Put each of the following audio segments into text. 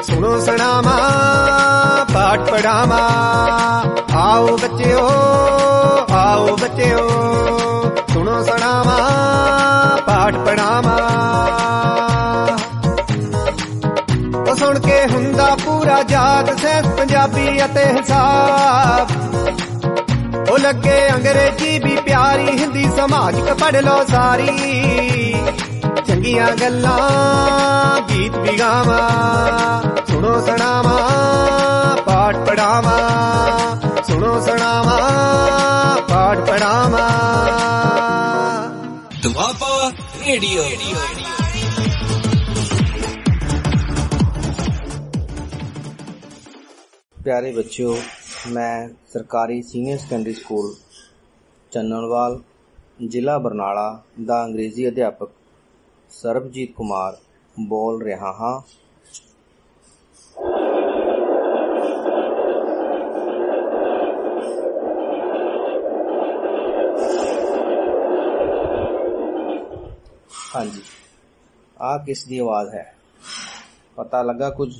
सुनो सनामा पाठ पढ़ावा, आओ बच्चों आओ बच्चों, सुनो सनामा पाठ पढ़ावा। तो सुन के हुंदा पूरा याद सैंस पंजाबी अते हिसाब, ओ लगे अंग्रेजी भी प्यारी, हिंदी समाजिक पढ़ लो सारी, चंगियां गल्लां गीत भी गावा। सुनो सनावा पाठ पढ़ावा, सुनो सनावा पाठ पढ़ावा। दुआपा रेडियो। प्यारे बच्चों, मैं सरकारी सीनियर सैकेंडरी स्कूल चन्नणवाल जिला बरनाला दा अंग्रेजी अध्यापक सरबजीत कुमार बोल रहा हाँ। हाँ जी, आ किस दी आवाज़ है? पता लगा कुछ?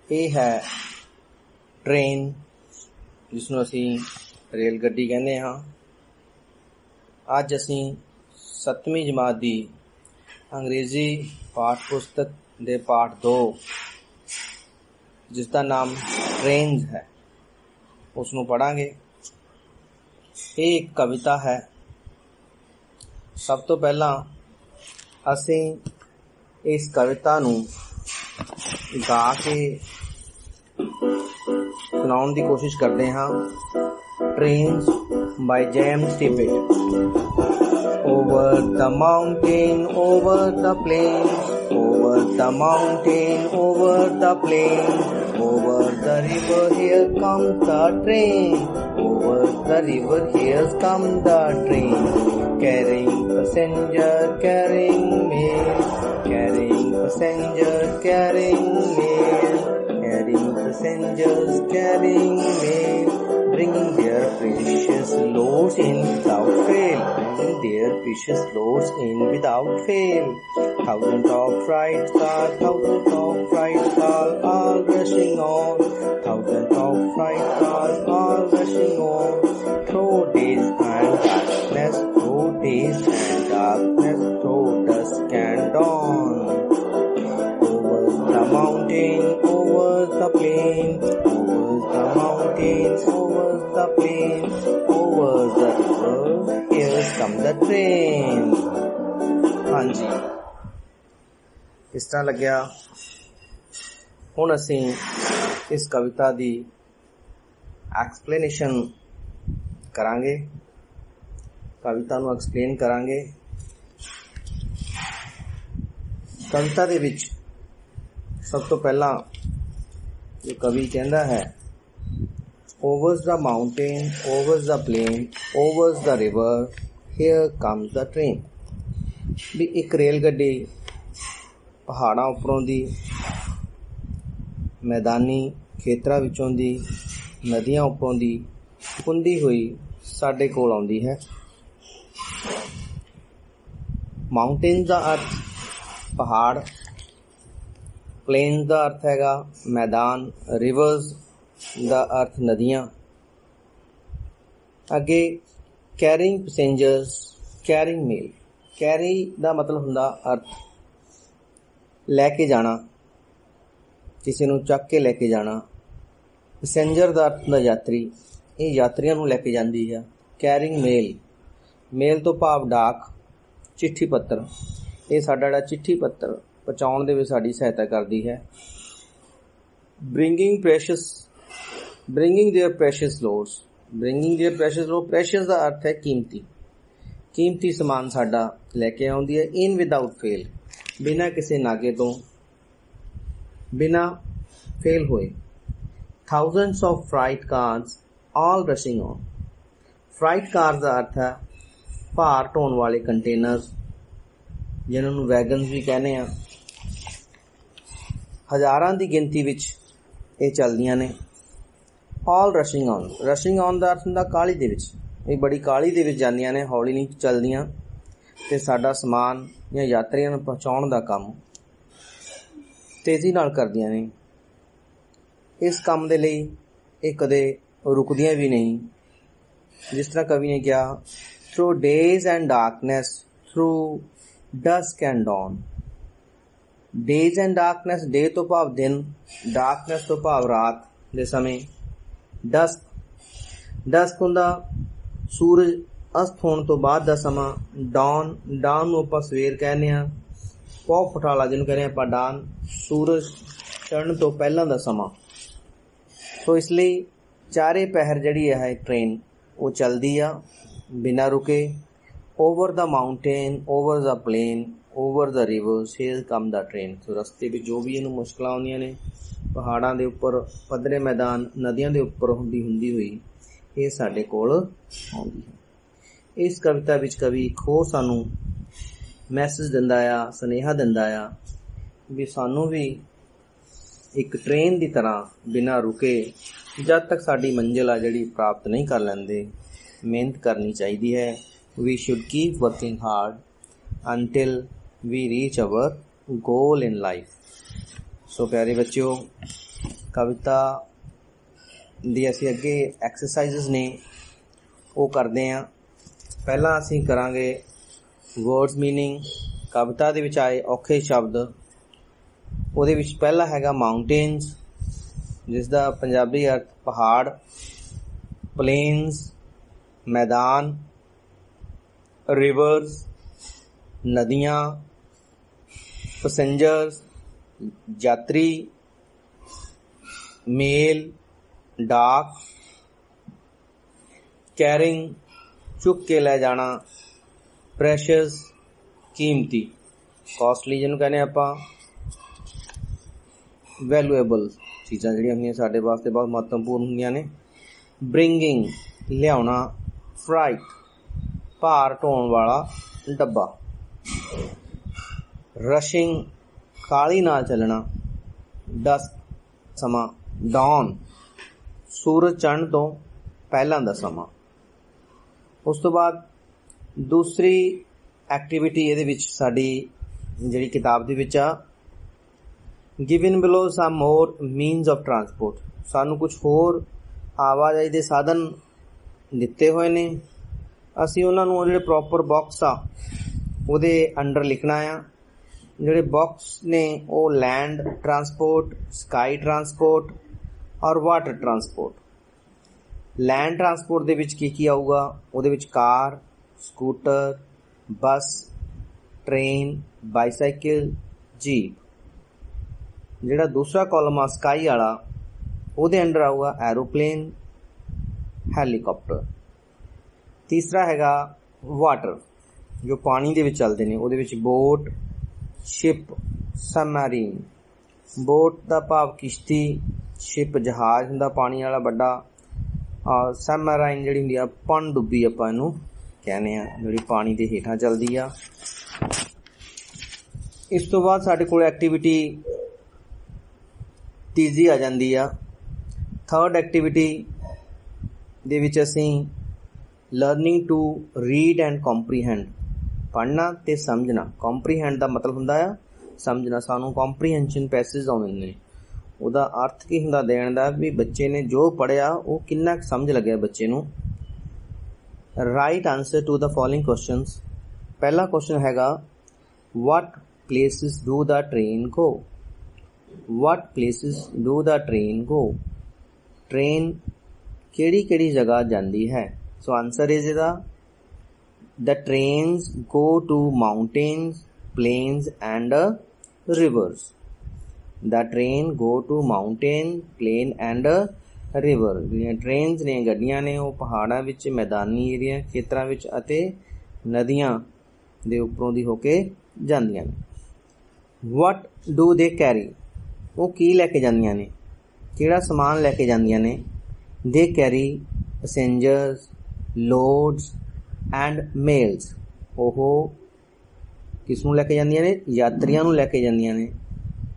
ये है ट्रेन, जिसनों असी रेल गड्डी कहने हाँ। अज असी 7वीं जमात दी अंग्रेजी पाठ पुस्तक दे पाठ 2, जिसका नाम ट्रेन्स है, उसनों पढ़ांगे। ये एक कविता है। सब तो पहला असी इस कविता नूं गा के सुनाउण दी कोशिश करते हाँ। Trains by James Tippett. Over the mountain, over the plains, over the mountain, over the plains, over the river here comes the train, over the river here comes the train, carrying passenger, carrying mail, carrying passenger, carrying mail, carrying passengers, carrying mail, bringing their precious loads in without fail, bringing their precious loads in without fail. Thousands of freight cars, thousands of freight cars, all rushing on. Thousands of freight cars, all rushing on. Through days and darkness, through days and darkness, through dusk and dawn. Over the mountain, over the plain, over the mountains, over the plain, over the river, here comes the train. हाँ जी, किस तरह लग्या? हुण असीं इस कविता the explanation करांगे, कविता नूं explain करांगे। कविता दे विच सब तो पहला जो कवि कहंदा है, Over the mountain, over the plain, over the river, here comes the train। भी एक रेल गड्डी पहाड़ां उपरों दी, मैदानी खेतरां विचों दी, नदियां उपरों दी पुंदी हुई साडे कोल आउंदी है। माउंटेन दा अर्थ पहाड़, प्लेन दा अर्थ हैगा मैदान, रिवर्स दा अर्थ नदियां। अगे carrying passengers, carrying mail. Carry दा मतलब हुंदा अर्थ लैके जाना, किसी नूं चक के लैके जाना। पैसेंजर दा अर्थ हुंदा यात्री, ये यात्रियों नूं लैके जांदी है। कैरिंग मेल, मेल तो भाव डाक, चिट्ठी पत्र। ये साडा जिहड़ा चिट्ठी पत्र पहुंचाउण दे विच साडी सहायता करदी है। Bringing precious, bringing their precious loads, bringing their precious load. Precious का अर्थ है कीमती, कीमती समान साडा लैके आउंदी है। इन विदाउट फेल, बिना किसी नागे तो, बिना फेल होए। Thousands of freight cars all rushing on. Freight cars का अर्थ है भार ढोण वाले कंटेनर, जिन्हां नूं वैगन्स भी कहने आ। हज़ारां दी गिनती विच ये चलदियां ने। All rushing on, rushing on का अर्थ हुंदा काहली दे विच, ये बड़ी काहली दे विच जांदियां ने, हौली नहीं चलदियां। ਤੇ ਸਾਡਾ ਸਮਾਨ ਜਾਂ ਯਾਤਰੀਆਂ ਨੂੰ ਪਹੁੰਚਾਉਣ ਦਾ ਕੰਮ ਤੇਜ਼ੀ ਨਾਲ ਕਰਦੀਆਂ ਨੇ। ਇਸ ਕੰਮ ਦੇ ਲਈ ਇਹ ਕਦੇ ਰੁਕਦੀਆਂ ਵੀ ਨਹੀਂ। ਜਿਸ ਤਰ੍ਹਾਂ ਕਵੀ ਨੇ ਕਿਹਾ, through days and darkness, through dusk and dawn. Days and darkness, day ਤੋਂ ਭਾਵ ਦਿਨ, ਡਾਰਕਨੈਸ ਤੋਂ ਭਾਵ ਰਾਤ ਦੇ ਸਮੇਂ। ਡਸਕ ਹੁੰਦਾ ਸੂਰਜ ਅਸਤ ਹੋਣ ਤੋਂ ਬਾਅਦ ਦਾ ਸਮਾਂ। ਡਾਊਨ ਨੂੰ ਆਪਾਂ ਸਵੇਰ ਕਹਿੰਦੇ ਹਾਂ। ਪੌ ਫਟਾਲਾ ਜਿਹਨੂੰ ਕਹਿੰਦੇ ਆਪਾਂ ਡਾਨ, ਸੂਰਜ ਚੜ੍ਹਨ ਤੋਂ ਪਹਿਲਾਂ ਦਾ ਸਮਾਂ। ਸੋ ਇਸ ਲਈ ਚਾਰੇ ਪਹਿਰ ਜਿਹੜੀ ਹੈ ਟ੍ਰੇਨ ਉਹ ਚੱਲਦੀ ਆ ਬਿਨਾਂ ਰੁਕੇ। ਓਵਰ ਦਾ ਮਾਊਂਟੇਨ, ਓਵਰ ਦਾ ਪਲੇਨ, ਓਵਰ ਦਾ ਰਿਵਰਸ, ਹੇਅਰ ਕਮ ਦਾ ਟ੍ਰੇਨ। ਸੋ ਰਸਤੇ ਵਿੱਚ ਜੋ ਵੀ ਇਹਨੂੰ ਮੁਸ਼ਕਲਾਂ ਆਉਂਦੀਆਂ ਨੇ, ਪਹਾੜਾਂ ਦੇ ਉੱਪਰ, ਪੱਧਰੇ ਮੈਦਾਨ, ਨਦੀਆਂ ਦੇ ਉੱਪਰ ਹੁੰਦੀ ਹੋਈ ਇਹ ਸਾਡੇ ਕੋਲ ਆਉਂਦੀ ਹੈ। ਇਸ ਕਵਿਤਾ ਵਿੱਚ ਕਵੀ ਇੱਕ ਹੋਰ ਸਾਨੂੰ ਮੈਸੇਜ ਦਿੰਦਾ ਆ, ਸੁਨੇਹਾ ਦਿੰਦਾ ਆ ਵੀ ਸਾਨੂੰ ਵੀ ਇੱਕ ਟ੍ਰੇਨ ਦੀ ਤਰ੍ਹਾਂ ਬਿਨਾਂ ਰੁਕੇ ਜਦ ਤੱਕ ਸਾਡੀ ਮੰਜ਼ਿਲ ਆ ਜਿਹੜੀ ਪ੍ਰਾਪਤ ਨਹੀਂ ਕਰ ਲੈਂਦੇ, ਮਿਹਨਤ ਕਰਨੀ ਚਾਹੀਦੀ ਹੈ। We should keep working hard until we reach our goal in life. So ਪਿਆਰੇ ਬੱਚਿਓ, ਕਵਿਤਾ ਦੀ ਅਸੀਂ ਅੱਗੇ ਐਕਸਰਸਾਈਜ਼ਸ ਨੇ ਉਹ ਕਰਦੇ ਹਾਂ। ਪਹਿਲਾਂ ਅਸੀਂ ਕਰਾਂਗੇ ਵਰਡਸ ਮੀਨਿੰਗ। ਕਵਿਤਾ ਦੇ ਵਿੱਚ ਆਏ ਔਖੇ ਸ਼ਬਦ, ਉਹਦੇ ਵਿੱਚ ਪਹਿਲਾ ਹੈਗਾ ਮਾਊਂਟੇਨਸ, ਜਿਸ ਦਾ ਪੰਜਾਬੀ ਅਰਥ ਪਹਾੜ। ਪਲੇਨਸ ਮੈਦਾਨ। ਰਿਵਰਸ ਨਦੀਆਂ। ਪੈਸੇਂਜਰਸ ਯਾਤਰੀ। ਮੇਲ ਡਾਕ। ਕੈਰਿੰਗ ਚੁੱਕ ਕੇ ਲੈ ਜਾਣਾ। ਪ੍ਰੈਸ਼ੀਅਸ ਕੀਮਤੀ। ਕਾਸਟਲੀ ਜਿਹਨੂੰ ਕਹਿੰਦੇ ਆਪਾਂ ਵੈਲੂਏਬਲ ਚੀਜ਼ਾਂ ਜਿਹੜੀਆਂ ਹੁੰਦੀਆਂ ਸਾਡੇ ਵਾਸਤੇ ਬਹੁਤ ਮਹੱਤਵਪੂਰਨ ਹੁੰਦੀਆਂ ਨੇ। ਬ੍ਰਿੰਗਿੰਗ ਲਿਆਉਣਾ। ਫਰਾਈਟ ਭਾਰ ਢੋਣ ਵਾਲਾ ਡੱਬਾ। ਰਸ਼ਿੰਗ ਕਾਹਲੀ ਨਾਲ ਚੱਲਣਾ। ਡਸਕ ਸਮਾਂ। ਡਾਊਨ ਸੂਰਜ ਚੜ੍ਹਨ ਤੋਂ ਪਹਿਲਾਂ ਦਾ ਸਮਾਂ। ਉਸ ਤੋਂ ਬਾਅਦ ਦੂਸਰੀ ਐਕਟੀਵਿਟੀ ਇਹਦੇ ਵਿੱਚ ਸਾਡੀ ਜਿਹੜੀ ਕਿਤਾਬ ਦੇ ਵਿੱਚ ਆ, given below some more means of transport. ਸਾਨੂੰ ਕੁਛ ਹੋਰ ਆਵਾਜਾਈ ਦੇ ਸਾਧਨ ਦਿੱਤੇ ਹੋਏ ਨੇ। ਅਸੀਂ ਉਹਨਾਂ ਨੂੰ ਜਿਹੜੇ ਪ੍ਰੋਪਰ ਬਾਕਸ ਆ ਉਹਦੇ ਅੰਡਰ ਲਿਖਣਾ ਆ। ਜਿਹੜੇ ਬਾਕਸ ਨੇ ਉਹ ਲੈਂਡ ਟਰਾਂਸਪੋਰਟ, ਸਕਾਈ ਟਰਾਂਸਪੋਰਟ ਔਰ ਵਾਟਰ ਟਰਾਂਸਪੋਰਟ। ਲੈਂਡ ਟਰਾਂਸਪੋਰਟ ਦੇ ਵਿੱਚ ਕੀ ਆਊਗਾ? ਉਹਦੇ ਵਿੱਚ ਕਾਰ, ਸਕੂਟਰ, ਬੱਸ, ਟ੍ਰੇਨ, ਬਾਈਸਾਈਕਲ, ਜੀਪ। ਜਿਹੜਾ ਦੂਸਰਾ ਕਾਲਮ ਆ ਸਕਾਈ ਵਾਲਾ, ਉਹਦੇ ਅੰਡਰ ਆਊਗਾ ਐਰੋਪਲੇਨ, ਹੈਲੀਕਾਪਟਰ। ਤੀਸਰਾ ਹੈਗਾ ਵਾਟਰ, ਜੋ ਪਾਣੀ ਦੇ ਵਿੱਚ ਚੱਲਦੇ ਨੇ। ਉਹਦੇ ਵਿੱਚ ਬੋਟ, ਸ਼ਿਪ, ਸਬਮਰੀਨ। ਬੋਟ ਦਾ ਭਾਵ ਕਿਸ਼ਤੀ, ਸ਼ਿਪ ਜਹਾਜ਼ ਹੁੰਦਾ ਪਾਣੀ ਵਾਲਾ ਵੱਡਾ, ਔਰ ਸਬਮਰੀਨ ਜਿਹੜੀ ਹੁੰਦੀ ਆ ਪਣਡੁੱਬੀ ਆਪਾਂ ਇਹਨੂੰ ਕਹਿੰਦੇ ਆ, ਜਿਹੜੀ ਪਾਣੀ ਦੇ ਹੇਠਾਂ ਚੱਲਦੀ ਆ। ਇਸ ਤੋਂ ਬਾਅਦ ਸਾਡੇ ਕੋਲ ਐਕਟੀਵਿਟੀ ਤੀਜੀ ਆ ਜਾਂਦੀ ਆ। ਥਰਡ ਐਕਟੀਵਿਟੀ ਦੇ ਵਿੱਚ ਅਸੀਂ learning to read and comprehend, ਪੜ੍ਹਨਾ ਤੇ ਸਮਝਣਾ। ਕੰਪਰੀਹੈਂਡ ਦਾ ਮਤਲਬ ਹੁੰਦਾ ਆ ਸਮਝਣਾ। ਸਾਨੂੰ ਕੰਪਰੀਹੈਂਸ਼ਨ ਪੈਸੇਜ ਆਉਂਦੇ ਨੇ, ਉਹਦਾ ਅਰਥ ਕੀ ਹੁੰਦਾ ਦੇਣ ਦਾ, ਵੀ ਬੱਚੇ ਨੇ ਜੋ ਪੜ੍ਹਿਆ ਉਹ ਕਿੰਨਾ ਕੁ ਸਮਝ ਲੱਗਿਆ ਬੱਚੇ ਨੂੰ। Write answer to the following questions. ਪਹਿਲਾ ਕੁਐਸਚਨ ਹੈਗਾ, what places do the train go? What places do the train go? Train ਕਿਹੜੀ ਕਿਹੜੀ ਜਗ੍ਹਾ ਜਾਂਦੀ ਹੈ? ਸੋ ਆਨਸਰ ਇਜ਼ ਇਹਦਾ the trains go to mountains, plains and rivers. The train go to mountain, plain and river. ਜਿਹੜੀਆਂ trains ਨੇ, ਗੱਡੀਆਂ ਨੇ, ਉਹ ਪਹਾੜਾਂ ਵਿੱਚ, ਮੈਦਾਨੀ ਏਰੀਆ ਖੇਤਰਾਂ ਵਿੱਚ ਅਤੇ ਨਦੀਆਂ ਦੇ ਉੱਪਰੋਂ ਦੀ ਹੋ ਕੇ ਜਾਂਦੀਆਂ ਨੇ। What do they carry? ਉਹ ਕੀ ਲੈ ਕੇ ਜਾਂਦੀਆਂ ਨੇ, ਕਿਹੜਾ ਸਮਾਨ ਲੈ ਕੇ ਜਾਂਦੀਆਂ ਨੇ? They carry passengers, loads and mails. ਉਹ ਕਿਸ ਨੂੰ ਲੈ ਕੇ ਜਾਂਦੀਆਂ ਨੇ? ਯਾਤਰੀਆਂ ਨੂੰ ਲੈ ਕੇ ਜਾਂਦੀਆਂ ਨੇ।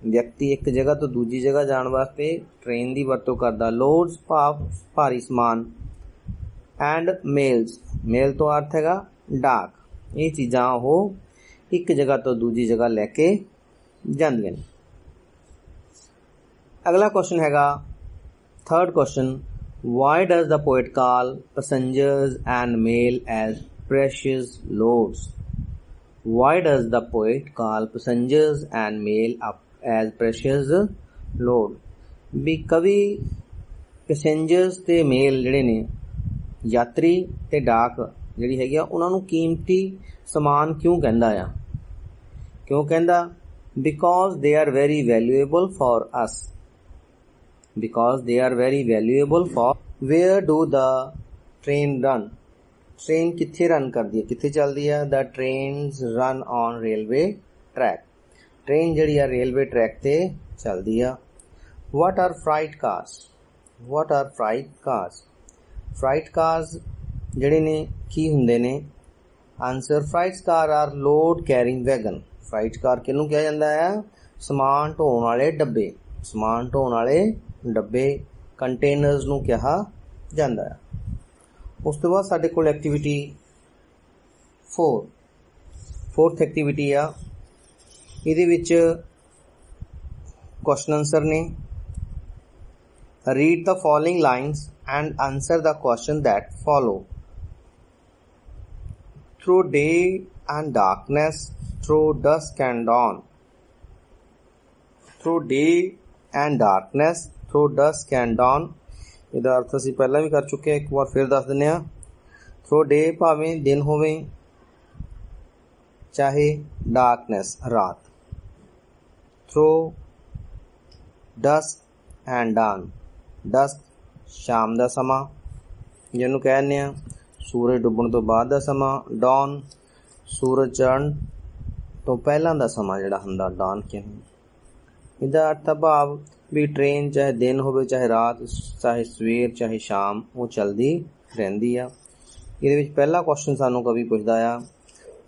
ਵਿਅਕਤੀ ਇੱਕ ਜਗ੍ਹਾ ਤੋਂ ਦੂਜੀ ਜਗ੍ਹਾ ਜਾਣ ਵਾਸਤੇ ਟ੍ਰੇਨ ਦੀ ਵਰਤੋਂ ਕਰਦਾ। ਲੋਡਸ ਭਾਵ ਭਾਰੀ ਸਮਾਨ, ਐਂਡ ਮੇਲਸ, ਮੇਲ ਤੋਂ ਅਰਥ ਹੈਗਾ ਡਾਕ, ये चीज़ां ਉਹ एक जगह तो दूजी जगह लैके ਜਾਂਦੀਆਂ ਨੇ। अगला क्वेश्चन हैगा third question, why does the poet call passengers and mail as precious loads? Why does the poet call passengers and mail as precious load? भी कवि पैसेंजर्स ते मेल जिहड़े ने यात्री ते डाक जिहड़ी हैगी आ उन्हां नूं कीमती समान क्यों कहंदा आ? क्यों कहंदा? Because they are very valuable for us. because they are very valuable for where do the train run? Train कित्थे रन करदी है, कित्थे चलदी है? the trains run on railway track। Train जिहड़ी आ रेलवे ट्रैक ते चलदी आ। what are freight cars? what are freight cars? freight cars जिहड़े ने की हुंदे ने? Answer, freight car are load carrying wagon। freight car किहनूं किहा जांदा है? समान ढोण वाले डब्बे, समान ढोण वाले डब्बे कंटेनर्स नूं कहा जांदा है। उस तो बाद साडे कोल एक्टिविटी 4th एक्टिविटी आ। इहदे विच क्वेश्चन आंसर ने। Read the following lines and answer the question that follow. Through day and darkness, through dusk and dawn। Through day and darkness, through dusk and dawn। ਇਹਦਾ अर्थ ਅਸੀਂ ਪਹਿਲਾਂ ਵੀ कर चुके, एक बार फिर दस ਦਿੰਦੇ ਹਾਂ। थ्रू डे भावें दिन होवे चाहे डार्कनेस रात। Through dusk and dawn, dusk शाम का समा ਜਿਹਨੂੰ कहने ਆ सूरज डुੱਬਣ ਤੋਂ ਬਾਅਦ ਦਾ ਸਮਾਂ। dawn सूरज चढ़न तो ਪਹਿਲਾਂ ਦਾ ਸਮਾਂ ਜਿਹੜਾ ਹੁੰਦਾ dawn ਕਹਿੰਦੇ। ਇਹਦਾ अर्थ भाव भी ट्रेन चाहे दिन हो चाहे रात, चाहे सवेर चाहे शाम, वो चलती रहिंदी आ। इहदे विच पहला क्वेश्चन सानू कवि पुछदा आ,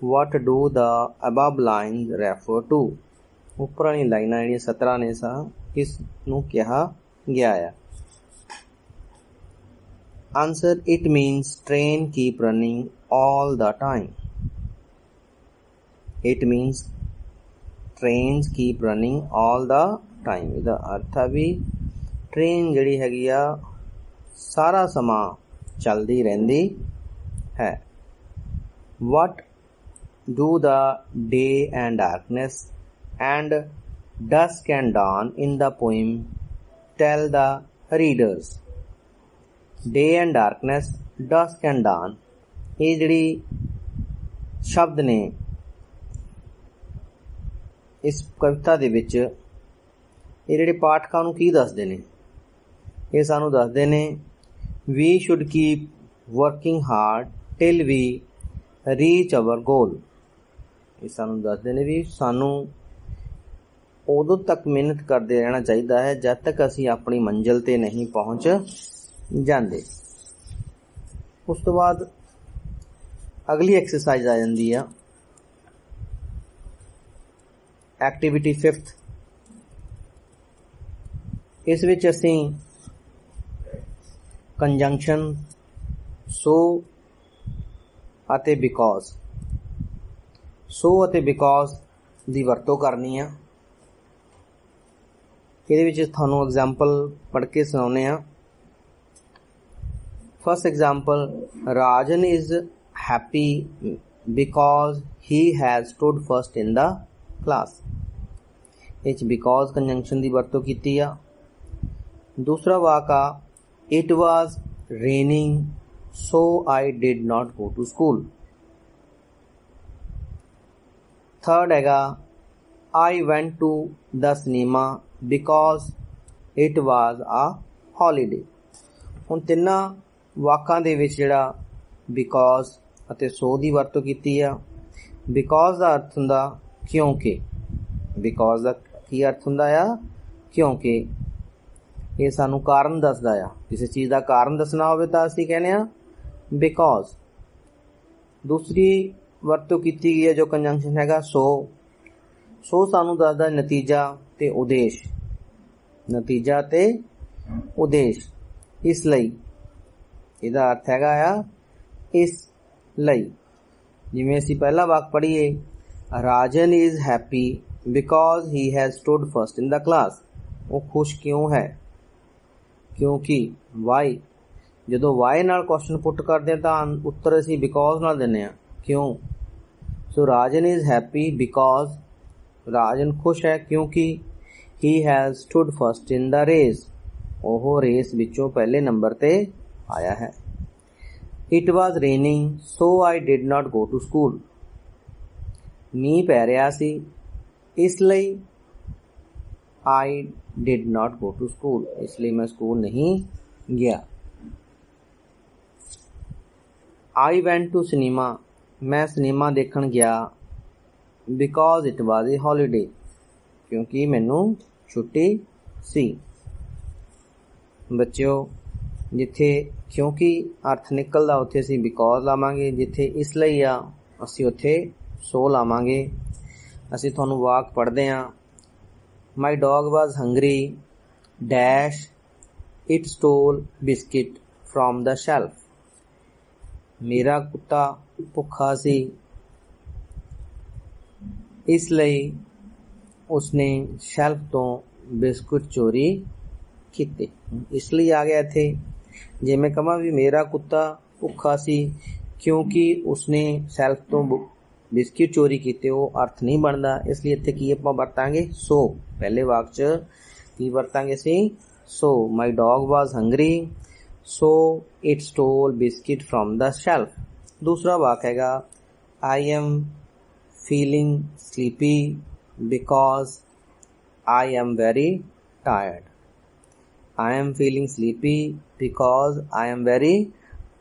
what do the above lines refer to? उपर वाली लाइनां जिहड़ियां 17 ने सा किस नूं कहा गया आ? Answer, it means train keep running all the time. It means trains keep running all the time. ਇਹਦਾ अर्थ है भी ट्रेन जिहड़ी हैगी आ सारा समा चलती रहिंदी है। What do the day and darkness and dusk and dawn in the poem tell the readers? Day and darkness, dusk and dawn, ये जिहड़ी शब्द ने इस कविता दे विच ये जिहड़े पाठकां नूं की दसदे ने? ये सानूं दसदे ने we should keep working hard till we reach our goal. ये सानूं दसदे ने भी सानूं उदों तक मेहनत करते रहना चाहिए है जब तक असीं अपनी मंजिल ते नहीं पहुँच जाते। उस तो बाद अगली एक्सरसाइज आ जाती है एक्टिविटी 5th। इस विच असीं कंजंक्शन सो अते बिकॉज, सो अते बिकॉज दी वरतों करनी आ। इहदे विच तुहानूं एग्जाम्पल पढ़ के सुणाउने आ। First example, Rajan is happy because he has stood first in the class. इस बिकॉज कंजंक्शन की वरतों की आ। दूसरा वाक आ, it was raining so I did not go to school. Third हैगा, I went to the cinema because it was a holiday. हुण तिन्नां वाकां दे विच जिहड़ा बिकॉज अते सो की वरतों की आ। बिकॉज का अर्थ हुंदा क्योंकि, बिकॉज का की अर्थ हुंदा आ क्योंकि। ये सानू कारण दसदा आ, किसी चीज़ का कारण दसना होवे तां असीं कहने आ बिकॉज। दूसरी वरतों की गई है जो कंजंक्शन हैगा सो। सो सानू दसदा नतीजा ते उद्देश, नतीजा ते उद्देश। इसलिए इहदा अर्थ हैगा आ इस लई। जिवें असीं पहला वाक पढ़ीए, Rajan is happy because he has stood first in the class. वो खुश क्यों है? क्योंकि वाई। ਜਦੋਂ वाई नाल क्वेश्चन पुट करते हैं तो उत्तर असीं बिकॉज नाल दिंदे आ, क्यों। So Rajan is happy because, Rajan खुश है क्योंकि he has stood first in the race, ਉਹ रेस विचों पहले नंबर ते आया है। It was raining so I did not go to school. मींह पै रहा सी इसलिए I did not go to school, इसलिए मैं स्कूल नहीं गया। आई वेंट टू सिनेमा, मैं सिनेमा देखण गया। Because it was a holiday, क्योंकि मैनू छुट्टी सी। बच्चों, जिथे क्योंकि अर्थ निकलदा उत्थे असीं बिकॉज लावांगे, जिथे इसलिए आ असीं उत्थे सो लावांगे। असीं तुहानूं वाक पढ़दे हां। My dog was hungry dash it stole biscuit from the shelf. मेरा कुत्ता भुखा सी इसलिए उसने शेल्फ तो बिस्कुट चोरी किते। इसलिए आ गया इत्थे। जे मैं कहां भी मेरा कुत्ता भुखा सी क्योंकि उसने शेल्फ तो बिस्किट चोरी किते, वो अर्थ नहीं बनता। इसलिए इत्थे की आपां वरतांगे सो। पहले वाक च की वरतांगे असीं so. My dog was hungry so it stole biscuit from the shelf. दूसरा वाक हैगा I am feeling sleepy because I am very tired. I am feeling sleepy because I am very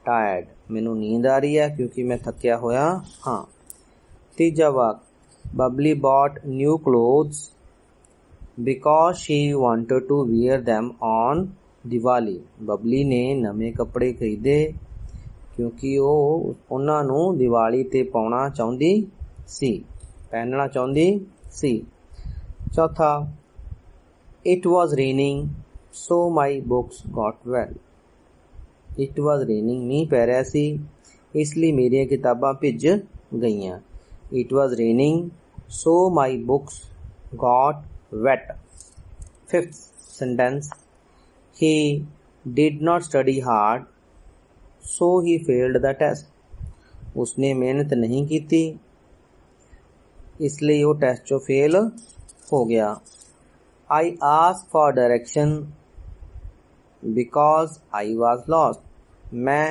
tired. मैनू नींद आ रही है क्योंकि मैं थकिया होया हाँ। तीजा वाक Babli bought new clothes because she wanted to wear them on Diwali. Babli ने नवे कपड़े खरीदे क्योंकि वो उन्हां नूं दिवाली ते पाउणा चाहुंदी सी, पहनना चाहुंदी सी। चौथा it was raining so my books got wet. It was raining मींह पै रहा सी इसलिए मेरियां किताबां भिज गईयां। It was raining so my books got wet. Fifth sentence he did not study hard so he failed the test। उसने मेहनत नहीं की थी इसलिए वो टेस्ट चो फेल हो गया। I asked for direction because I was lost। मैं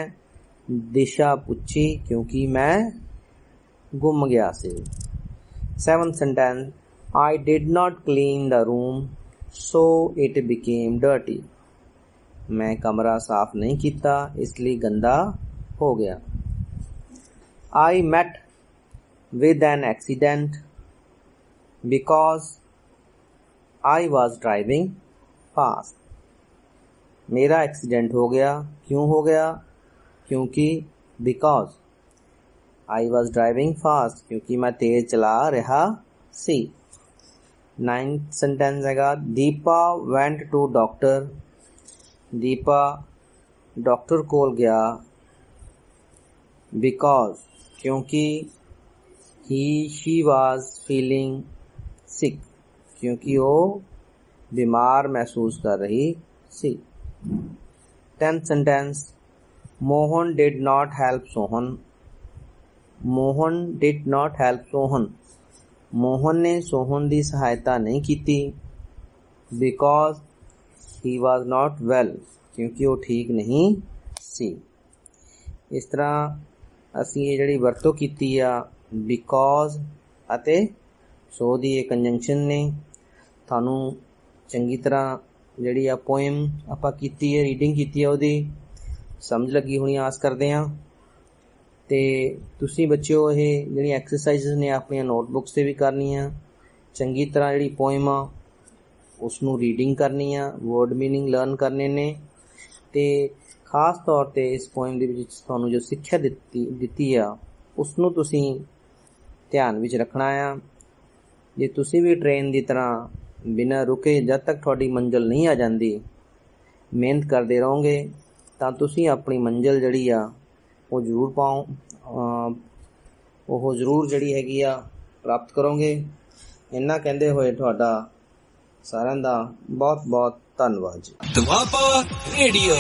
दिशा पूछी क्योंकि मैं गुम गया सी। Seventh sentence I did not clean the room so it became dirty। मैं कमरा साफ नहीं किया इसलिए गंदा हो गया। I met with an accident because I was driving fast. मेरा एक्सीडेंट हो गया। क्यों हो गया? क्योंकि because I was driving fast, क्योंकि मैं तेज चला रहा सी। नाइन्थ सेंटेंस हैगा Deepa went to doctor. Deepa doctor कोल गया बिकॉज क्योंकि शी वॉज फीलिंग सिक, क्योंकि वो बीमार महसूस कर रही सी। 10th sentence Mohan did not help Sohan. Mohan did not help Sohan. Mohan ने सोहन की सहायता नहीं की because he was not well, क्योंकि वो ठीक नहीं सी। इस तरह असी ये जिहड़ी वरतों कीती आ बिकॉज अते सो दी कंजंक्शन ने थानू चंगी तरह जिहड़ी आ पोएम आपां कीती है, रीडिंग कीती है, उहदी समझ लगी होनी आस करते हैं। तो तुसीं बच्चों ये जिहड़ी एक्सरसाइज़ ने अपनी नोटबुक्स से भी करनी चंगी तरह जिहड़ी पोएम आ उसनू रीडिंग करनी आ, वर्ड मीनिंग लर्न करने ने। ते खास तौर पे इस पोएम दे विच तुहानू जो सिक्ख्या दित्ती आ उसनू तुसीं ध्यान विच रखना आ। जे तुसीं भी ट्रेन की तरह बिना रुके जब तक तुहाडी मंजिल नहीं आ जाती मेहनत करते रहोगे तो तुसीं अपनी मंजिल जिहड़ी आ वो जरूर ਉਹ ਜ਼ਰੂਰ ਜਿਹੜੀ ਹੈਗੀ ਆ ਪ੍ਰਾਪਤ ਕਰੋਗੇ। ਇੰਨਾ ਕਹਿੰਦੇ ਹੋਏ ਤੁਹਾਡਾ ਸਾਰਿਆਂ ਦਾ ਬਹੁਤ ਬਹੁਤ ਧੰਨਵਾਦ ਜੀ। ਦੁਆਬਾ ਰੇਡੀਓ।